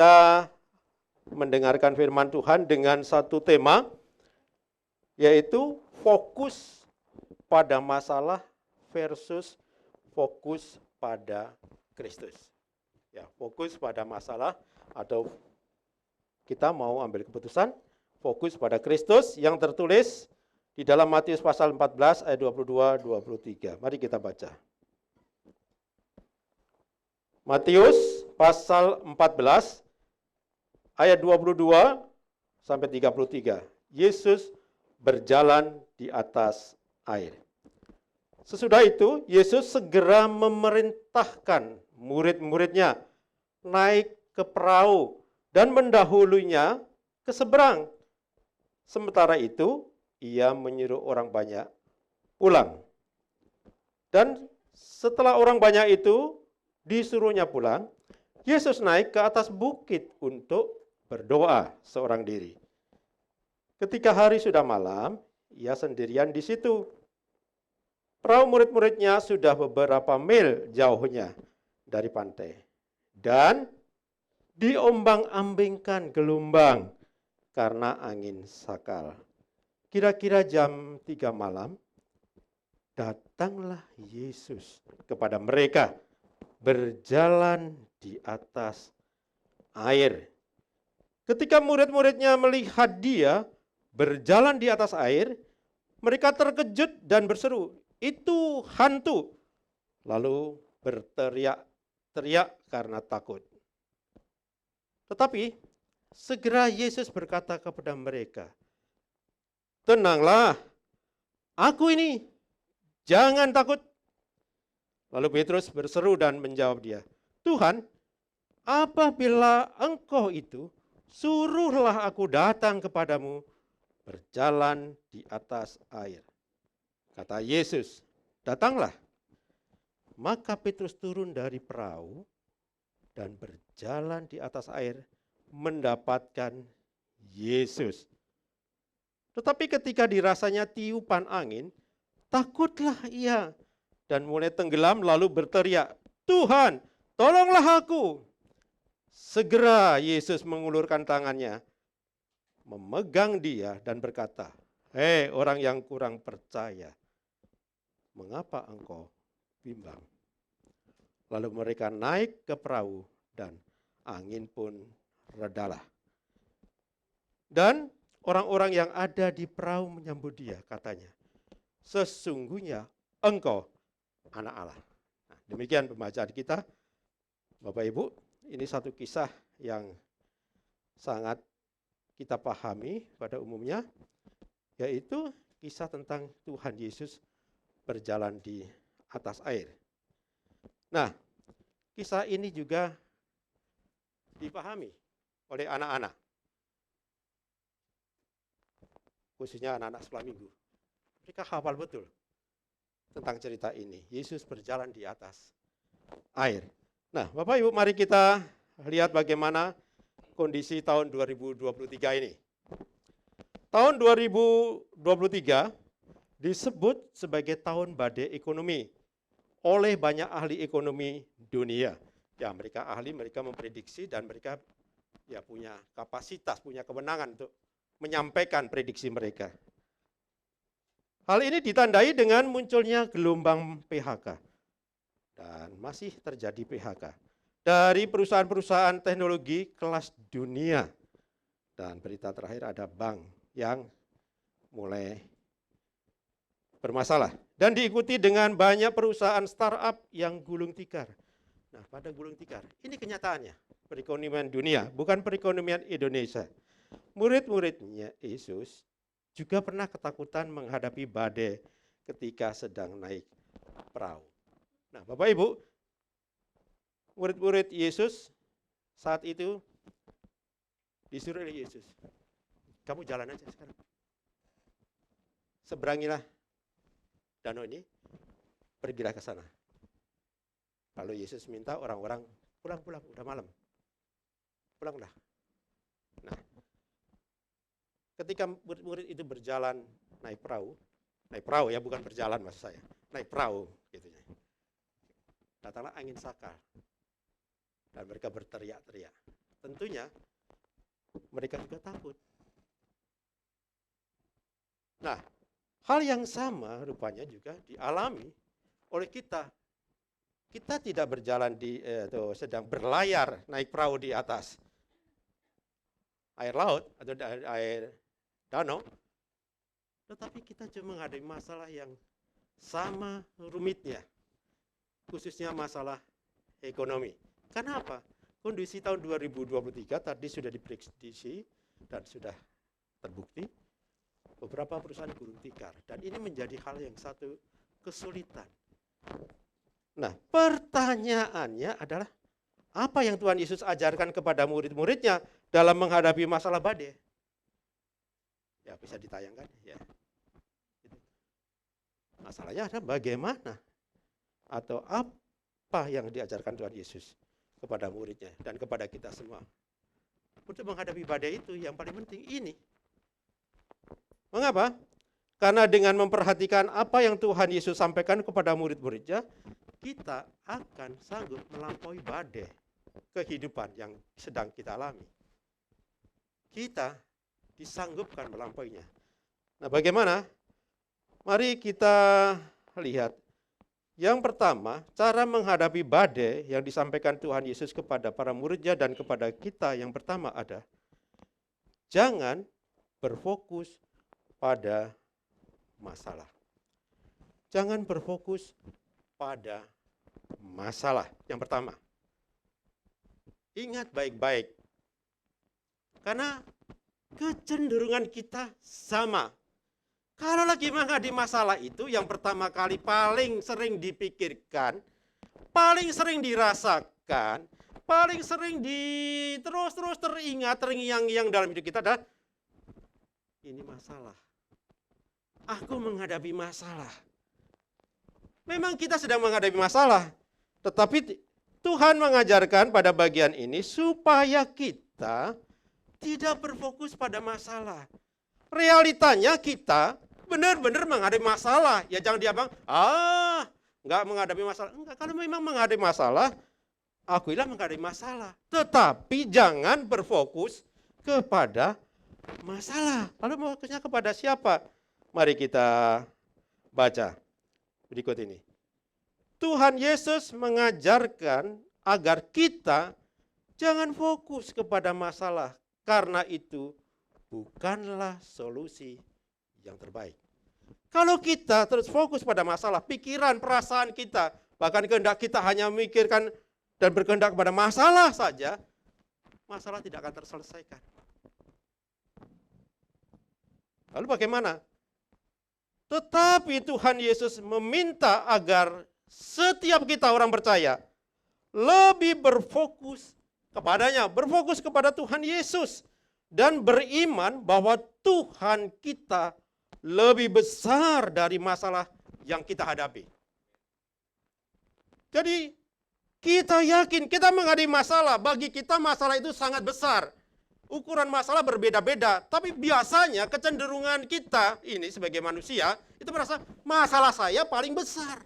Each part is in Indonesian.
Kita mendengarkan firman Tuhan dengan satu tema, yaitu fokus pada masalah versus fokus pada Kristus. Ya, fokus pada masalah atau kita mau ambil keputusan fokus pada Kristus yang tertulis di dalam Matius pasal 14 ayat 22-23. Mari kita baca. Matius pasal 14 ayat 22 sampai 33. Yesus berjalan di atas air. Sesudah itu, Yesus segera memerintahkan murid-muridnya naik ke perahu dan mendahulunya ke seberang. Sementara itu, ia menyuruh orang banyak pulang. Dan setelah orang banyak itu disuruhnya pulang, Yesus naik ke atas bukit untuk berdoa seorang diri. Ketika hari sudah malam, ia sendirian di situ. Perahu murid-muridnya sudah beberapa mil jauhnya dari pantai. Dan diombang-ambingkan gelombang karena angin sakal. Kira-kira jam 3 malam, datanglah Yesus kepada mereka berjalan di atas air. Ketika murid-muridnya melihat dia berjalan di atas air, mereka terkejut dan berseru, "Itu hantu!" Lalu berteriak-teriak karena takut. Tetapi segera Yesus berkata kepada mereka, "Tenanglah, aku ini, jangan takut." Lalu Petrus berseru dan menjawab dia, "Tuhan, apabila Engkau itu, suruhlah aku datang kepadamu berjalan di atas air." Kata Yesus, "Datanglah." Maka Petrus turun dari perahu dan berjalan di atas air mendapatkan Yesus. Tetapi ketika dirasanya tiupan angin, takutlah ia dan mulai tenggelam lalu berteriak, "Tuhan, tolonglah aku." Segera Yesus mengulurkan tangannya, memegang dia dan berkata, "Hei orang yang kurang percaya, mengapa engkau bimbang?" Lalu mereka naik ke perahu dan angin pun redalah. Dan orang-orang yang ada di perahu menyambut dia, katanya, "Sesungguhnya engkau anak Allah." Nah, demikian pembacaan kita. Bapak Ibu, ini satu kisah yang sangat kita pahami pada umumnya, yaitu kisah tentang Tuhan Yesus berjalan di atas air. Nah, kisah ini juga dipahami oleh anak-anak, khususnya anak-anak sekolah minggu. Mereka hafal betul tentang cerita ini. Yesus berjalan di atas air. Nah, Bapak Ibu, mari kita lihat bagaimana kondisi tahun 2023 ini. Tahun 2023 disebut sebagai tahun badai ekonomi oleh banyak ahli ekonomi dunia. Ya, mereka ahli, mereka memprediksi dan mereka ya punya kapasitas, punya kewenangan untuk menyampaikan prediksi mereka. Hal ini ditandai dengan munculnya gelombang PHK. Dan masih terjadi PHK dari perusahaan-perusahaan teknologi kelas dunia. Dan berita terakhir ada bank yang mulai bermasalah. Dan diikuti dengan banyak perusahaan startup yang gulung tikar. Nah, pada gulung tikar, ini kenyataannya. Perekonomian dunia, bukan perekonomian Indonesia. Murid-muridnya Yesus juga pernah ketakutan menghadapi badai ketika sedang naik perahu. Nah, Bapak Ibu, murid-murid Yesus saat itu disuruh oleh Yesus, "Kamu jalan aja sekarang. Seberangilah danau ini, pergilah ke sana." Lalu Yesus minta orang-orang, "Pulang, udah malam. Pulanglah." Nah, ketika murid-murid itu berjalan naik perahu ya, bukan berjalan maksud saya, naik perahu gitu ya. Datanglah angin sakal dan mereka berteriak-teriak. tentunya mereka juga takut. Nah, hal yang sama rupanya juga dialami oleh kita. Kita tidak berjalan sedang berlayar naik perahu di atas air laut atau air danau, tetapi kita cuma menghadapi masalah yang sama rumitnya, khususnya masalah ekonomi. Kenapa? Kondisi tahun 2023 tadi sudah diprediksi dan sudah terbukti, beberapa perusahaan gulung tikar, dan ini menjadi hal yang satu kesulitan. Nah, pertanyaannya adalah, apa yang Tuhan Yesus ajarkan kepada murid-muridnya dalam menghadapi masalah badai? Ya, bisa ditayangkan ya. Masalahnya adalah bagaimana atau apa yang diajarkan Tuhan Yesus kepada muridnya dan kepada kita semua. Untuk menghadapi badai itu yang paling penting ini. Mengapa? Karena dengan memperhatikan apa yang Tuhan Yesus sampaikan kepada murid-muridnya, kita akan sanggup melampaui badai kehidupan yang sedang kita alami. Kita disanggupkan melampauinya. Nah, bagaimana? Mari kita lihat. Yang pertama, cara menghadapi badai yang disampaikan Tuhan Yesus kepada para muridnya dan kepada kita yang pertama ada, jangan berfokus pada masalah. Jangan berfokus pada masalah. Yang pertama, ingat baik-baik. Karena kecenderungan kita sama. Kalau lagi menghadapi masalah itu, yang pertama kali paling sering dipikirkan, paling sering dirasakan, paling sering terus teringat, terngiang-ngiang dalam hidup kita adalah, ini masalah. Aku menghadapi masalah. Memang kita sedang menghadapi masalah, tetapi Tuhan mengajarkan pada bagian ini supaya kita tidak berfokus pada masalah. Realitanya kita benar-benar menghadapi masalah. Ya jangan dia bilang, enggak menghadapi masalah. Enggak, kalau memang menghadapi masalah, akuilah menghadapi masalah. Tetapi jangan berfokus kepada masalah. Lalu fokusnya kepada siapa? Mari kita baca berikut ini. Tuhan Yesus mengajarkan agar kita jangan fokus kepada masalah, karena itu bukanlah solusi yang terbaik. Kalau kita terus fokus pada masalah, pikiran, perasaan kita, bahkan kehendak kita hanya memikirkan dan berkehendak kepada masalah saja, masalah tidak akan terselesaikan. Lalu bagaimana? Tetapi Tuhan Yesus meminta agar setiap kita orang percaya lebih berfokus kepadanya, berfokus kepada Tuhan Yesus, dan beriman bahwa Tuhan kita lebih besar dari masalah yang kita hadapi. Jadi kita yakin kita menghadapi masalah, bagi kita masalah itu sangat besar. Ukuran masalah berbeda-beda, tapi biasanya kecenderungan kita ini sebagai manusia itu merasa masalah saya paling besar.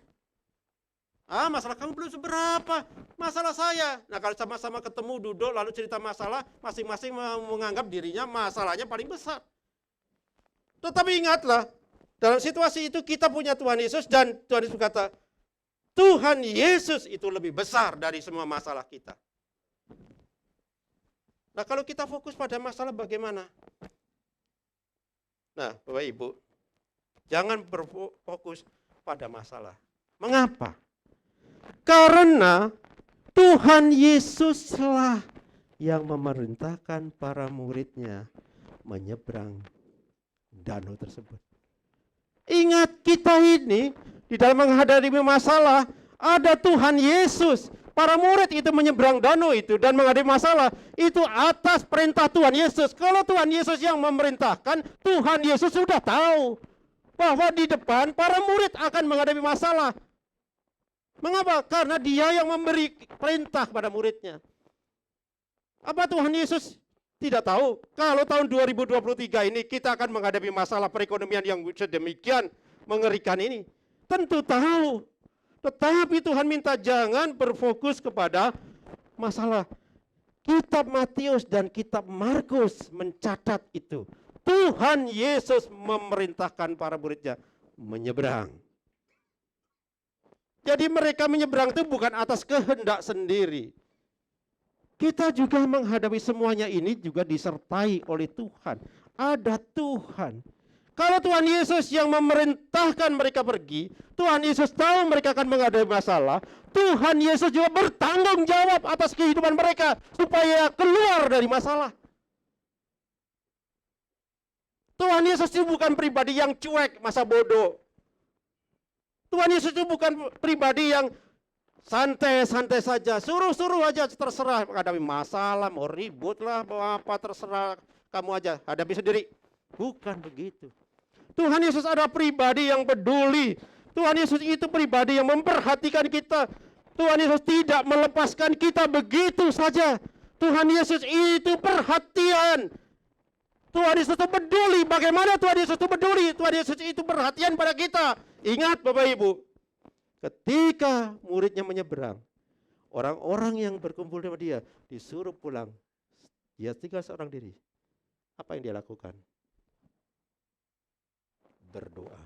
Masalah kamu belum seberapa, masalah saya. Nah, kalau sama-sama ketemu duduk lalu cerita masalah, masing-masing menganggap dirinya masalahnya paling besar. Tetapi ingatlah, dalam situasi itu kita punya Tuhan Yesus, dan Tuhan Yesus berkata, Tuhan Yesus itu lebih besar dari semua masalah kita. Nah, kalau kita fokus pada masalah bagaimana? Nah, Bapak Ibu, jangan berfokus pada masalah. Mengapa? Karena Tuhan Yesuslah yang memerintahkan para muridnya menyeberang danau tersebut. Ingat, kita ini di dalam menghadapi masalah ada Tuhan Yesus. Para murid itu menyeberang danau itu dan menghadapi masalah itu atas perintah Tuhan Yesus. Kalau Tuhan Yesus yang memerintahkan, Tuhan Yesus sudah tahu bahwa di depan para murid akan menghadapi masalah. Mengapa? Karena dia yang memberi perintah kepada muridnya. Apa Tuhan Yesus tidak tahu kalau tahun 2023 ini kita akan menghadapi masalah perekonomian yang sedemikian mengerikan ini? Tentu tahu. Tetapi Tuhan minta jangan berfokus kepada masalah. Kitab Matius dan kitab Markus mencatat itu. Tuhan Yesus memerintahkan para muridnya menyeberang. Jadi mereka menyeberang itu bukan atas kehendak sendiri. Kita juga menghadapi semuanya ini juga disertai oleh Tuhan. Ada Tuhan. Kalau Tuhan Yesus yang memerintahkan mereka pergi, Tuhan Yesus tahu mereka akan menghadapi masalah, Tuhan Yesus juga bertanggung jawab atas kehidupan mereka supaya keluar dari masalah. Tuhan Yesus itu bukan pribadi yang cuek, masa bodoh. Tuhan Yesus itu bukan pribadi yang santai-santai saja, suruh-suruh aja terserah menghadapi masalah, mau ribut lah, mau apa terserah kamu aja, hadapi sendiri. Bukan begitu. Tuhan Yesus ada pribadi yang peduli. Tuhan Yesus itu pribadi yang memperhatikan kita. Tuhan Yesus tidak melepaskan kita begitu saja. Tuhan Yesus itu perhatian. Tuhan Yesus itu peduli. Bagaimana Tuhan Yesus itu peduli? Tuhan Yesus itu perhatian pada kita. Ingat Bapak Ibu, ketika muridnya menyeberang, orang-orang yang berkumpul dengan dia disuruh pulang. Dia tinggal seorang diri. Apa yang dia lakukan? Berdoa.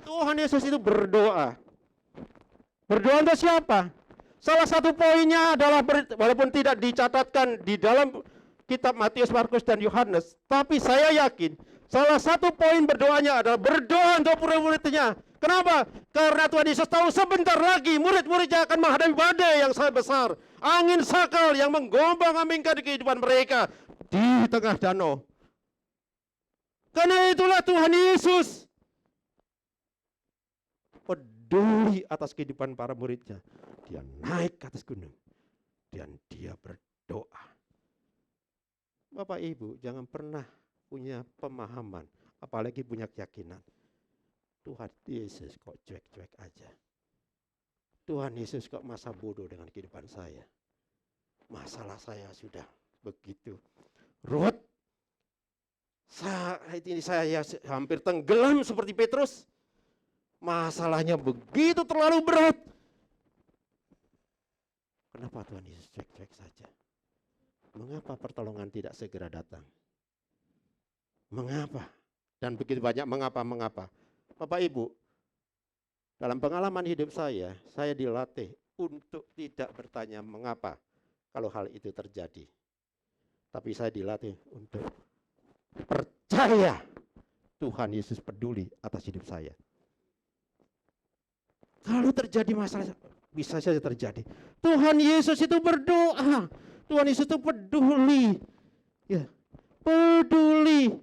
Tuhan Yesus itu berdoa. Berdoa untuk siapa? Salah satu poinnya adalah walaupun tidak dicatatkan di dalam kitab Matius, Markus, dan Yohanes, tapi saya yakin salah satu poin berdoanya adalah berdoa untuk murid-muridnya. Kenapa? Karena Tuhan Yesus tahu sebentar lagi murid-muridnya akan menghadapi badai yang sangat besar, angin sakal yang menggombang-ambingkan kehidupan mereka di tengah danau. Karena itulah Tuhan Yesus peduli atas kehidupan para muridnya. Dia naik ke atas gunung dan dia berdoa. Bapak Ibu, jangan pernah punya pemahaman, apalagi punya keyakinan. Tuhan Yesus kok cuek-cuek aja. Tuhan Yesus kok masa bodoh dengan kehidupan saya. Masalah saya sudah begitu ruwet. Saat ini saya hampir tenggelam seperti Petrus. Masalahnya begitu terlalu berat. Kenapa Tuhan Yesus cuek-cuek saja? Mengapa pertolongan tidak segera datang? Mengapa? Dan begitu banyak mengapa. Bapak Ibu, dalam pengalaman hidup saya dilatih untuk tidak bertanya mengapa kalau hal itu terjadi. Tapi saya dilatih untuk percaya Tuhan Yesus peduli atas hidup saya. Kalau terjadi masalah, bisa saja terjadi. Tuhan Yesus itu berdoa. Tuhan Yesus itu peduli. Ya, peduli.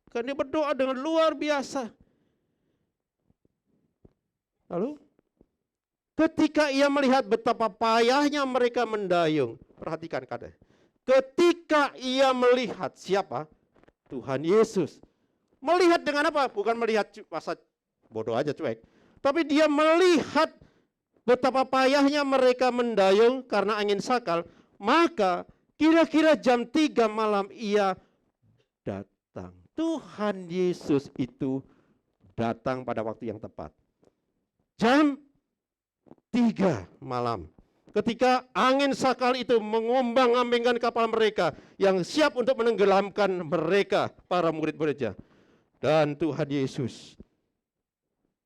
Karena dia berdoa dengan luar biasa. Lalu, ketika ia melihat betapa payahnya mereka mendayung. Perhatikan kata. Ketika ia melihat siapa? Tuhan Yesus. Melihat dengan apa? Bukan melihat masa bodoh aja cuek. Tapi dia melihat betapa payahnya mereka mendayung karena angin sakal. Maka kira-kira jam 3 malam ia datang. Tuhan Yesus itu datang pada waktu yang tepat. Jam 3 malam. Ketika angin sakal itu mengombang-ambingkan kapal mereka yang siap untuk menenggelamkan mereka, para murid-muridnya. Dan Tuhan Yesus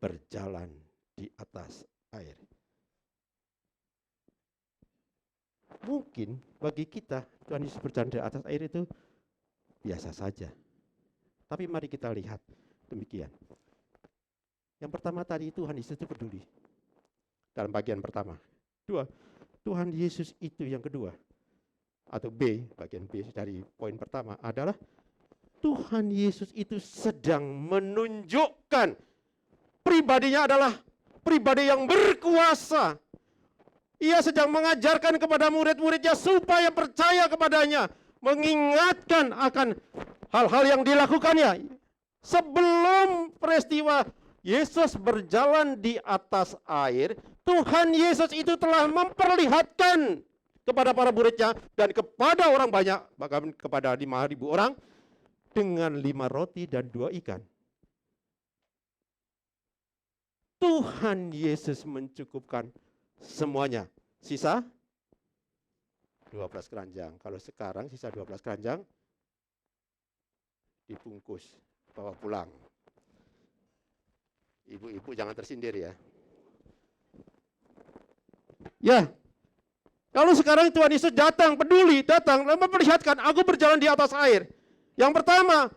berjalan di atas air. Mungkin bagi kita Tuhan Yesus berjalan di atas air itu biasa saja. Tapi mari kita lihat demikian. Yang pertama tadi Tuhan Yesus itu peduli. Dalam bagian pertama. Dua, Tuhan Yesus itu yang kedua. Atau B, bagian B dari poin pertama adalah Tuhan Yesus itu sedang menunjukkan pribadinya adalah pribadi yang berkuasa. Ia sedang mengajarkan kepada murid-muridnya supaya percaya kepadanya, mengingatkan akan hal-hal yang dilakukannya. Sebelum peristiwa Yesus berjalan di atas air, Tuhan Yesus itu telah memperlihatkan kepada para muridnya dan kepada orang banyak, bahkan kepada 5.000 orang dengan 5 roti dan 2 ikan. Tuhan Yesus mencukupkan semuanya. Sisa 12 keranjang. Kalau sekarang sisa 12 keranjang dibungkus, bawa pulang. Ibu-ibu jangan tersindir ya. Ya, kalau sekarang Tuhan Yesus datang, peduli, datang, dan memperlihatkan, aku berjalan di atas air. Yang pertama,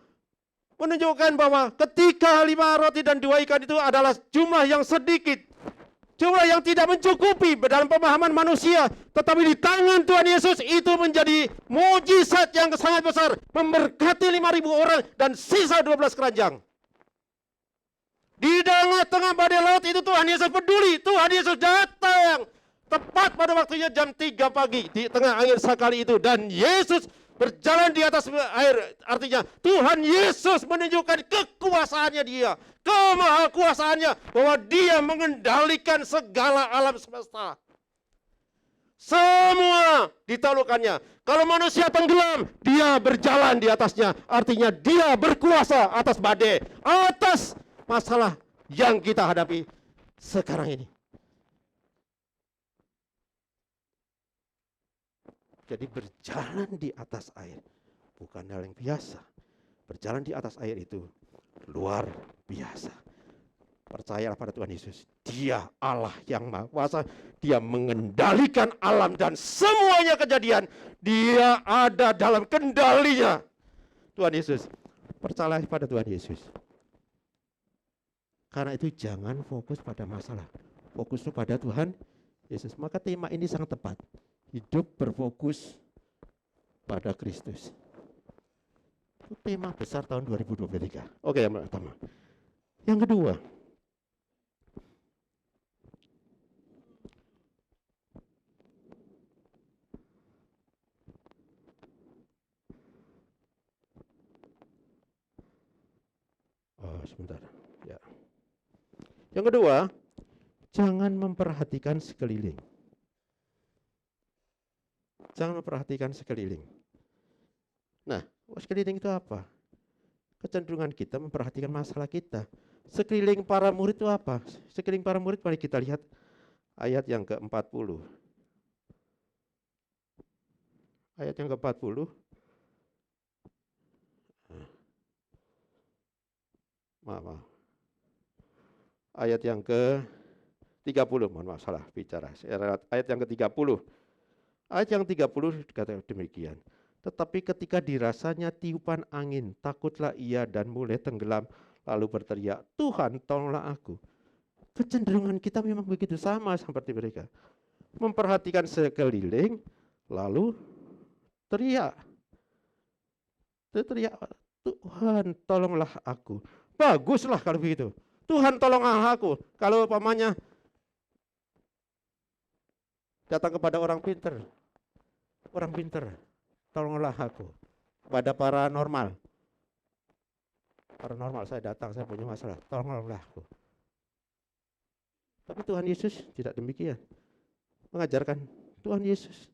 menunjukkan bahwa ketika 5 roti dan 2 ikan itu adalah jumlah yang sedikit. Jumlah yang tidak mencukupi dalam pemahaman manusia. Tetapi di tangan Tuhan Yesus itu menjadi mujizat yang sangat besar. Memberkati 5.000 orang dan sisa 12 keranjang. Di tengah-tengah badai laut itu Tuhan Yesus peduli. Tuhan Yesus datang. Tepat pada waktunya jam 3 pagi. Di tengah angin sekali itu. Dan Yesus berjalan di atas air. Artinya Tuhan Yesus menunjukkan kekuasaannya dia. Kemahakuasaannya. Bahwa dia mengendalikan segala alam semesta. Semua ditaklukkannya. Kalau manusia tenggelam, dia berjalan di atasnya. Artinya dia berkuasa atas badai. Atas masalah yang kita hadapi sekarang ini. Jadi berjalan di atas air bukan hal yang biasa. Berjalan di atas air itu luar biasa. Percayalah pada Tuhan Yesus. Dia Allah yang Maha Kuasa. Dia mengendalikan alam dan semuanya kejadian. Dia ada dalam kendalinya. Tuhan Yesus. Percayalah pada Tuhan Yesus. Karena itu jangan fokus pada masalah. Fokus pada Tuhan Yesus. Maka tema ini sangat tepat. Hidup berfokus pada Kristus. Itu tema besar tahun 2023. Oke, yang pertama. Yang kedua, sebentar. Ya. Yang kedua, jangan memperhatikan sekeliling. Jangan memperhatikan sekeliling. Nah, sekeliling itu apa? Kecenderungan kita memperhatikan masalah kita. Sekeliling para murid itu apa? Sekeliling para murid, mari kita lihat ayat yang ke-40. Ayat yang ke-40. Maaf. Ayat yang ke-30, mohon maaf salah bicara. Ayat yang ke-30. Ayat yang 30 kata demikian. Tetapi ketika dirasanya tiupan angin, takutlah ia dan mulai tenggelam, lalu berteriak, Tuhan tolonglah aku. Kecenderungan kita memang begitu sama seperti mereka. Memperhatikan sekeliling, lalu teriak. Teriak, Tuhan tolonglah aku. Baguslah kalau begitu. Tuhan tolonglah aku. Kalau umpamanya datang kepada orang pintar. Orang pintar, tolonglah aku. Kepada paranormal. Paranormal, saya datang, saya punya masalah. Tolonglah aku. Tapi Tuhan Yesus tidak demikian. Mengajarkan, Tuhan Yesus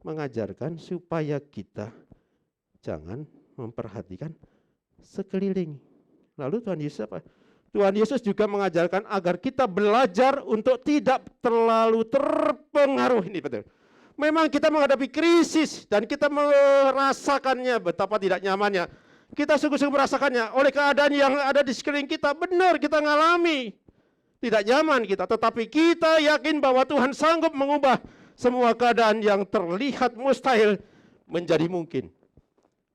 mengajarkan supaya kita jangan memperhatikan sekeliling. Lalu Tuhan Yesus apa? Tuhan Yesus juga mengajarkan agar kita belajar untuk tidak terlalu terpengaruh. Ini betul. Memang kita menghadapi krisis dan kita merasakannya betapa tidak nyamannya. Kita sungguh-sungguh merasakannya oleh keadaan yang ada di sekeliling kita. Benar kita ngalami. Tidak nyaman kita, tetapi kita yakin bahwa Tuhan sanggup mengubah semua keadaan yang terlihat mustahil menjadi mungkin.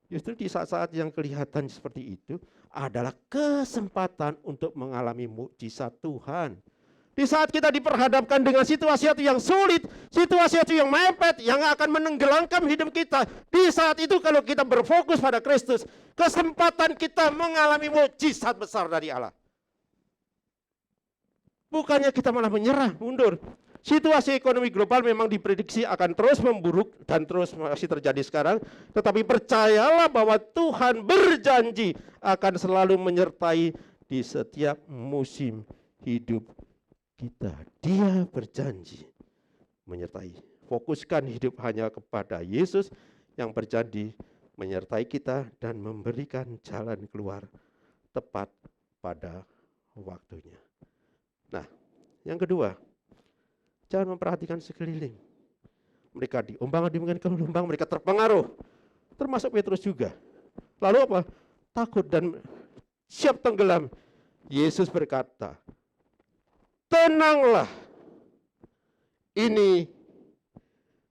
Justru di saat-saat yang kelihatan seperti itu adalah kesempatan untuk mengalami mukjizat Tuhan. Di saat kita diperhadapkan dengan situasi yang sulit, situasi yang mepet, yang akan menenggelamkan hidup kita. Di saat itu kalau kita berfokus pada Kristus, kesempatan kita mengalami mukjizat besar dari Allah. Bukannya kita malah menyerah, mundur. Situasi ekonomi global memang diprediksi akan terus memburuk dan terus masih terjadi sekarang. Tetapi percayalah bahwa Tuhan berjanji akan selalu menyertai di setiap musim hidup kita. Dia berjanji menyertai. Fokuskan hidup hanya kepada Yesus yang berjanji menyertai kita dan memberikan jalan keluar tepat pada waktunya. Nah, yang kedua, jangan memperhatikan sekeliling. Mereka diombang-ambingkan ke lubang, mereka terpengaruh. Termasuk Petrus juga. Lalu apa? Takut dan siap tenggelam. Yesus berkata, tenanglah,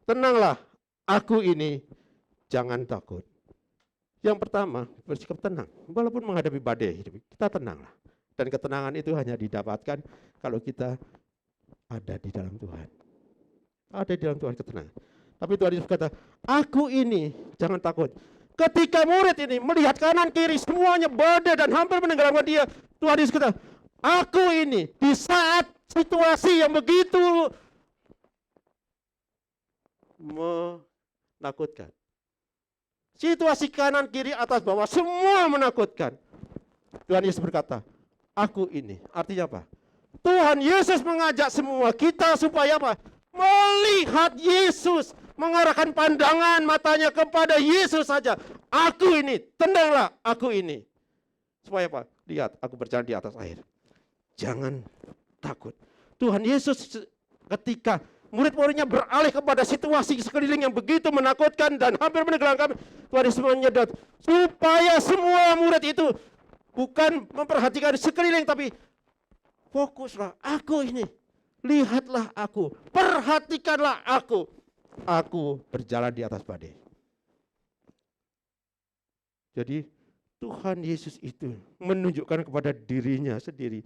tenanglah, aku ini, jangan takut. Yang pertama, bersikap tenang. Walaupun menghadapi badai hidup, kita tenanglah. Dan ketenangan itu hanya didapatkan kalau kita ada di dalam Tuhan. Ada di dalam Tuhan ketenangan. Tapi Tuhan Yesus berkata, aku ini, jangan takut. Ketika murid ini melihat kanan kiri semuanya badai dan hampir menenggelamkan dia, Tuhan Yesus berkata, aku ini di saat situasi yang begitu menakutkan. Situasi kanan kiri atas bawah semua menakutkan. Tuhan Yesus berkata, aku ini. Artinya apa? Tuhan Yesus mengajak semua kita supaya apa? Melihat Yesus, mengarahkan pandangan matanya kepada Yesus saja. Aku ini, tenanglah, aku ini. Supaya apa? Lihat, aku berjalan di atas air. Jangan takut. Tuhan Yesus ketika murid-muridnya beralih kepada situasi sekeliling yang begitu menakutkan dan hampir menenggelamkan, Tuhan Yesus menyedot supaya semua murid itu bukan memperhatikan sekeliling, tapi fokuslah, aku ini. Lihatlah aku, perhatikanlah aku. Aku berjalan di atas badai. Jadi Tuhan Yesus itu menunjukkan kepada dirinya sendiri,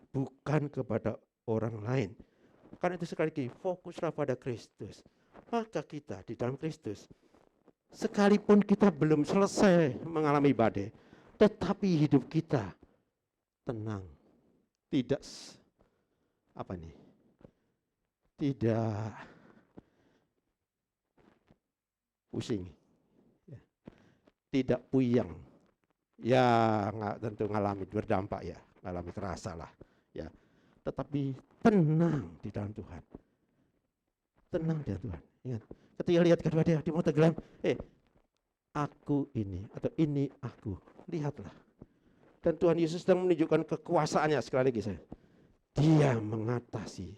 bukan kepada orang lain. Karena itu sekali lagi, fokuslah pada Kristus. Maka kita di dalam Kristus, sekalipun kita belum selesai mengalami badai, tetapi hidup kita tenang. Tidak tidak pusing, tidak puyeng, ya nggak tentu ngalami berdampak ya, ngalami terasa lah, ya. Tetapi tenang di dalam Tuhan, tenang di dalam Tuhan. Ingat, ketika lihat kedua dia di mau tenggelam, aku ini atau ini aku, lihatlah. Dan Tuhan Yesus sedang menunjukkan kekuasaannya sekali lagi saya. Dia mengatasi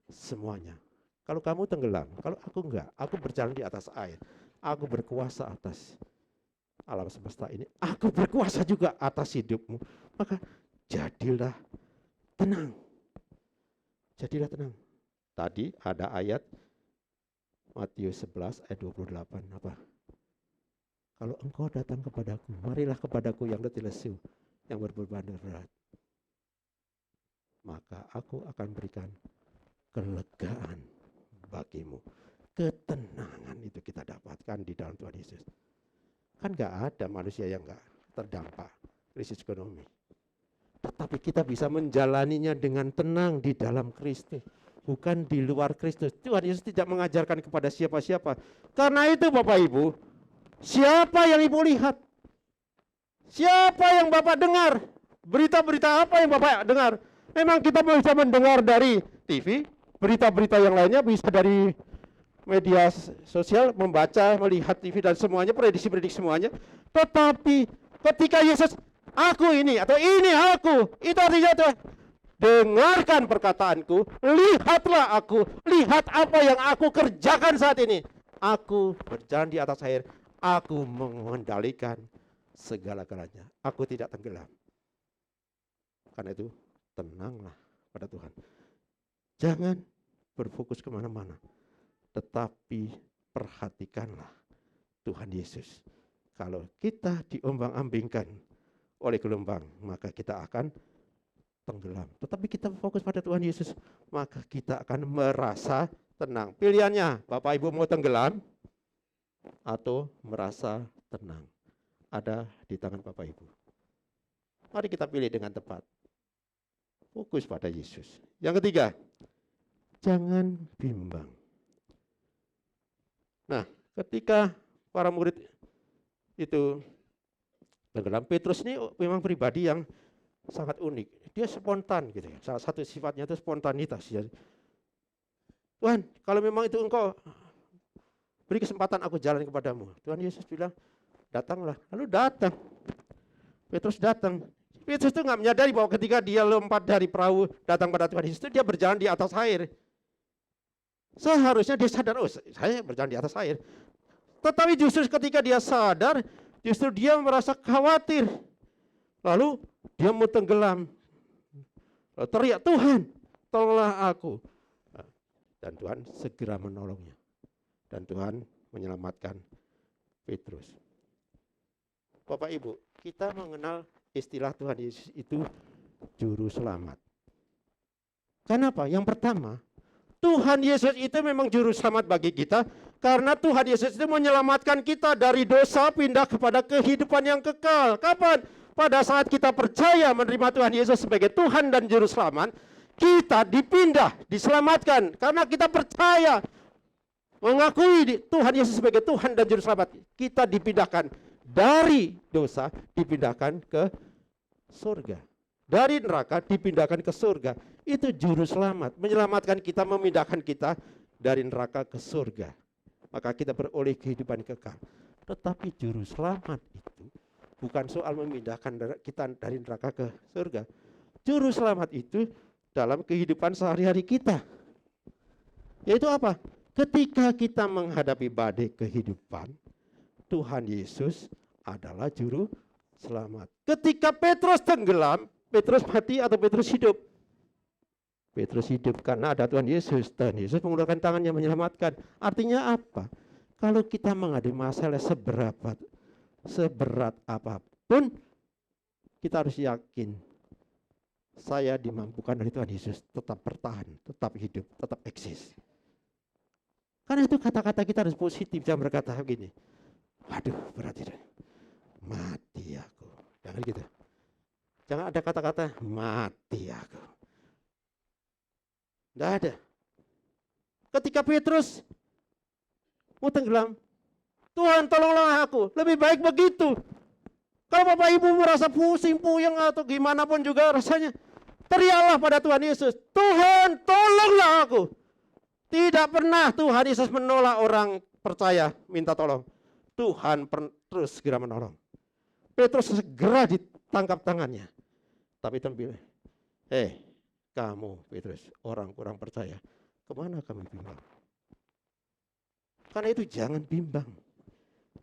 semuanya. Kalau kamu tenggelam, kalau aku enggak, aku berjalan di atas air. Aku berkuasa atas alam semesta ini. Aku berkuasa juga atas hidupmu. Maka jadilah tenang. Jadilah tenang. Tadi ada ayat Matius 11 ayat 28. Apa? Kalau engkau datang kepadaku, marilah kepadaku yang letih lesu, yang berbeban berat. Maka aku akan berikan kelegaan bagimu. Ketenangan itu kita dapatkan di dalam Tuhan Yesus. Kan gak ada manusia yang gak terdampak krisis ekonomi. Tetapi kita bisa menjalaninya dengan tenang di dalam Kristus, bukan di luar Kristus. Tuhan Yesus tidak mengajarkan kepada siapa-siapa. Karena itu Bapak Ibu, siapa yang Ibu lihat? Siapa yang Bapak dengar? Berita-berita apa yang Bapak dengar? Memang kita bisa mendengar dari TV, berita-berita yang lainnya bisa dari media sosial, membaca, melihat TV dan semuanya, prediksi-prediksi semuanya. Tetapi ketika Yesus, aku ini atau ini aku, itu artinya tuh, dengarkan perkataanku, lihatlah aku, lihat apa yang aku kerjakan saat ini. Aku berjalan di atas air, aku mengendalikan segala-galanya. Aku tidak tenggelam. Karena itu tenanglah pada Tuhan. Jangan berfokus kemana-mana, tetapi perhatikanlah Tuhan Yesus. Kalau kita diombang-ambingkan oleh gelombang, maka kita akan tenggelam. Tetapi kita fokus pada Tuhan Yesus, maka kita akan merasa tenang. Pilihannya, Bapak Ibu mau tenggelam atau merasa tenang, ada di tangan Bapak Ibu. Mari kita pilih dengan tepat. Fokus pada Yesus. Yang ketiga, jangan bimbang. Nah, ketika para murid itu tenggelam, Petrus ini memang pribadi yang sangat unik. Dia spontan gitu ya. Salah satu sifatnya itu spontanitas. Tuhan, kalau memang itu engkau beri kesempatan aku jalan kepadamu. Tuhan Yesus bilang, datanglah. Lalu datang. Petrus datang. Petrus itu nggak menyadari bahwa ketika dia lompat dari perahu datang pada Tuhan Yesus, dia berjalan di atas air. Seharusnya dia sadar, oh saya berjalan di atas air. Tetapi justru ketika dia sadar, justru dia merasa khawatir. Lalu dia mau tenggelam. Lalu teriak, Tuhan, tolonglah aku. Dan Tuhan segera menolongnya. Dan Tuhan menyelamatkan Petrus. Bapak Ibu, kita mengenal istilah Tuhan Yesus itu juru selamat. Kenapa? Yang pertama, Tuhan Yesus itu memang juru selamat bagi kita karena Tuhan Yesus itu menyelamatkan kita dari dosa pindah kepada kehidupan yang kekal. Kapan? Pada saat kita percaya menerima Tuhan Yesus sebagai Tuhan dan juru selamat, kita dipindah, diselamatkan karena kita percaya mengakui Tuhan Yesus sebagai Tuhan dan juru selamat. Kita dipindahkan dari dosa, dipindahkan ke surga. Dari neraka dipindahkan ke surga. Itu juru selamat, menyelamatkan kita, memindahkan kita dari neraka ke surga. Maka kita beroleh kehidupan kekal. Tetapi juru selamat itu bukan soal memindahkan kita dari neraka ke surga. Juru selamat itu dalam kehidupan sehari-hari kita. Yaitu apa? Ketika kita menghadapi badai kehidupan, Tuhan Yesus adalah juru selamat. Ketika Petrus tenggelam, Petrus mati atau Petrus hidup? Petrus hidup karena ada Tuhan Yesus. Dan Yesus mengulurkan tangannya menyelamatkan. Artinya apa? Kalau kita menghadapi masalah seberat apapun, kita harus yakin saya dimampukan oleh Tuhan Yesus tetap bertahan, tetap hidup, tetap eksis. Karena itu kata-kata kita harus positif. Jangan berkata begini, waduh berat itu, mati aku. Jangan gitu. Jangan ada kata-kata mati aku. Tidak ada. Ketika Petrus mau tenggelam, Tuhan tolonglah aku. Lebih baik begitu. Kalau Bapak Ibu merasa pusing, puyeng atau gimana pun juga rasanya, teriaklah pada Tuhan Yesus. Tuhan tolonglah aku. Tidak pernah Tuhan Yesus menolak orang percaya minta tolong. Tuhan terus segera menolong. Petrus segera ditangkap tangannya. Tapi Tuhan bilang, kamu Petrus, orang kurang percaya, kemana kamu bimbang? Karena itu jangan bimbang.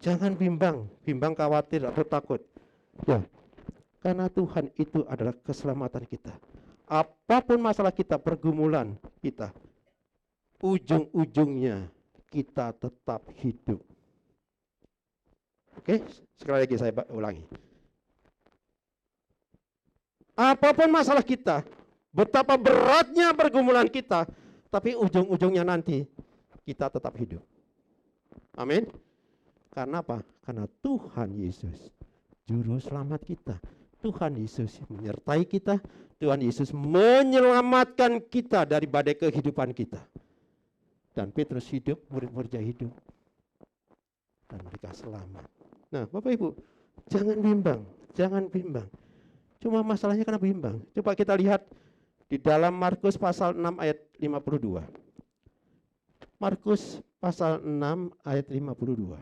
Jangan bimbang, bimbang khawatir atau takut. Ya, karena Tuhan itu adalah keselamatan kita. Apapun masalah kita, pergumulan kita, ujung-ujungnya kita tetap hidup. Oke, sekali lagi saya ulangi. Apapun masalah kita, betapa beratnya pergumulan kita, tapi ujung-ujungnya nanti kita tetap hidup. Amin. Karena apa? Karena Tuhan Yesus juru selamat kita. Tuhan Yesus menyertai kita. Tuhan Yesus menyelamatkan kita dari badai kehidupan kita. Dan Petrus hidup, murid-muridnya hidup. Dan mereka selamat. Nah, Bapak Ibu, jangan bimbang, jangan bimbang. Cuma masalahnya kenapa bimbang? Coba kita lihat di dalam Markus pasal 6 ayat 52. Markus pasal 6 ayat 52.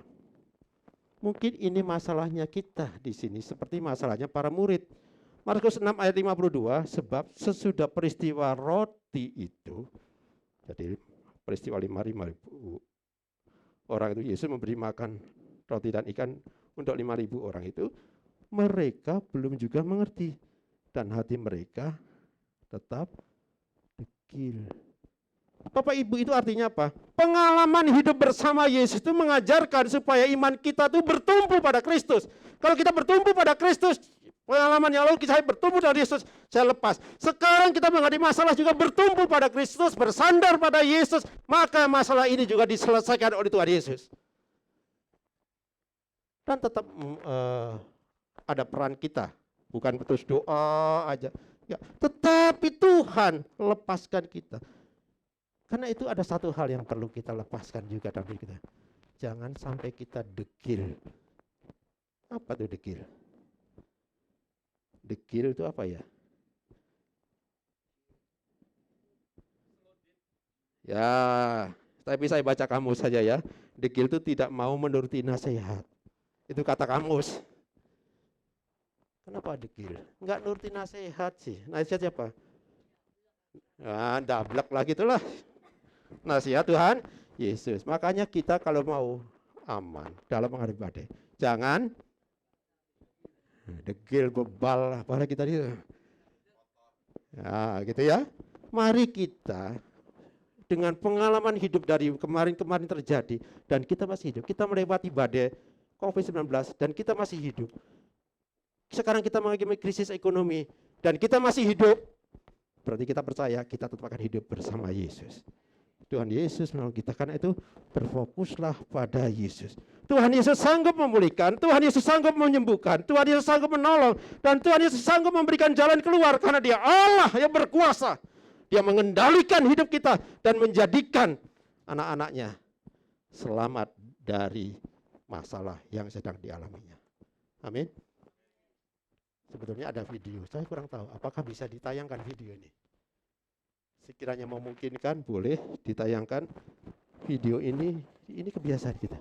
Mungkin ini masalahnya kita di sini seperti masalahnya para murid. Markus 6 ayat 52, sebab sesudah peristiwa roti itu, jadi peristiwa 5.000 orang itu, Yesus memberi makan roti dan ikan untuk 5.000 orang itu, mereka belum juga mengerti dan hati mereka tetap dekil. Bapak Ibu, itu artinya apa? Pengalaman hidup bersama Yesus itu mengajarkan supaya iman kita itu bertumbuh pada Kristus. Kalau kita bertumbuh pada Kristus, pengalaman yang lalu saya bertumbuh dari Yesus, saya lepas. Sekarang kita menghadapi masalah juga bertumbuh pada Kristus, bersandar pada Yesus, maka masalah ini juga diselesaikan oleh Tuhan Yesus. Dan tetap ada peran kita, bukan terus doa aja. Ya, tetapi Tuhan lepaskan kita. Karena itu ada satu hal yang perlu kita lepaskan juga dalam diri kita. Jangan sampai kita dekil. Apa itu dekil? Dekil itu apa ya? Ya, tapi saya baca kamus saja ya. Dekil itu tidak mau menuruti nasihat. Itu kata kamus. Kenapa dekil? Enggak nuruti nasihat sih. Nasihat siapa? Dablek lah gitulah. Nasihat Tuhan Yesus. Makanya kita kalau mau aman dalam menghadapi badai, jangan degil, bebal, apalagi tadi. Ya, gitu ya. Mari kita dengan pengalaman hidup dari kemarin-kemarin terjadi dan kita masih hidup. Kita melewati badai COVID-19 dan kita masih hidup. Sekarang kita mengalami krisis ekonomi dan kita masih hidup. Berarti kita percaya kita tetap akan hidup bersama Yesus. Tuhan Yesus menolong kita, karena itu berfokuslah pada Yesus. Tuhan Yesus sanggup memulihkan, Tuhan Yesus sanggup menyembuhkan, Tuhan Yesus sanggup menolong, dan Tuhan Yesus sanggup memberikan jalan keluar karena Dia Allah yang berkuasa. Dia mengendalikan hidup kita dan menjadikan anak-anaknya selamat dari masalah yang sedang dialaminya. Amin. Sebetulnya ada video, saya kurang tahu apakah bisa ditayangkan video ini. Sekiranya memungkinkan, boleh ditayangkan video ini kebiasaan kita.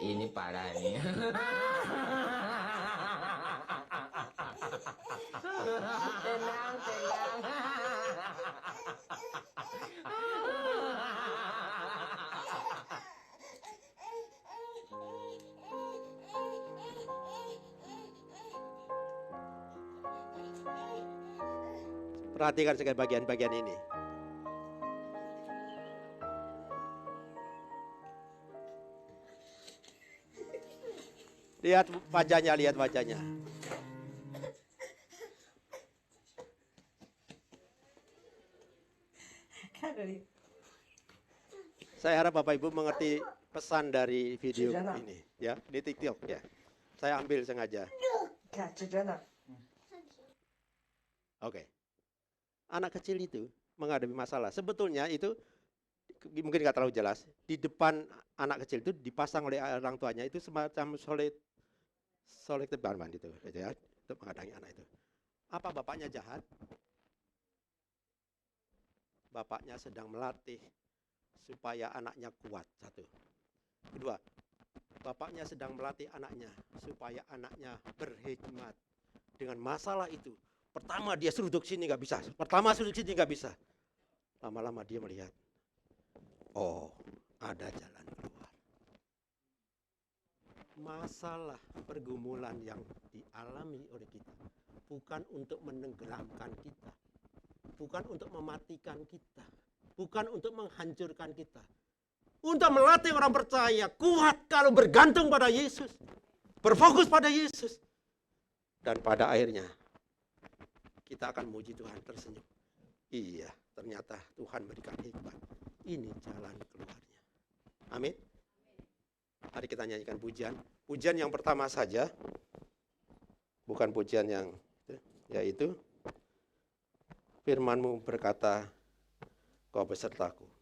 Ini parah nih. Tenang. Perhatikan sekali bagian-bagian ini. Lihat wajahnya. Saya harap Bapak Ibu mengerti pesan dari video ini, ya, di TikTok ya. Saya ambil sengaja. Oke. Anak kecil itu menghadapi masalah. Sebetulnya itu mungkin nggak terlalu jelas. Di depan anak kecil itu dipasang oleh orang tuanya itu semacam solid tebarman gitu ya, untuk menghadapi anak itu. Apa bapaknya jahat? Bapaknya sedang melatih supaya anaknya kuat, satu. Kedua, bapaknya sedang melatih anaknya supaya anaknya berhikmat dengan masalah itu. Pertama dia seruduk sini nggak bisa. Lama-lama dia melihat, oh, ada jalan keluar. Masalah pergumulan yang dialami oleh kita bukan untuk menenggelamkan kita, bukan untuk mematikan kita, bukan untuk menghancurkan kita. Untuk melatih orang percaya kuat kalau bergantung pada Yesus, berfokus pada Yesus. Dan pada akhirnya kita akan muji Tuhan, tersenyum. Iya, ternyata Tuhan berikan hikmat. Ini jalan keluarnya. Amin. Mari kita nyanyikan pujian. Pujian yang pertama saja, bukan pujian yang, yaitu firman-Mu berkata, Kau besertaku.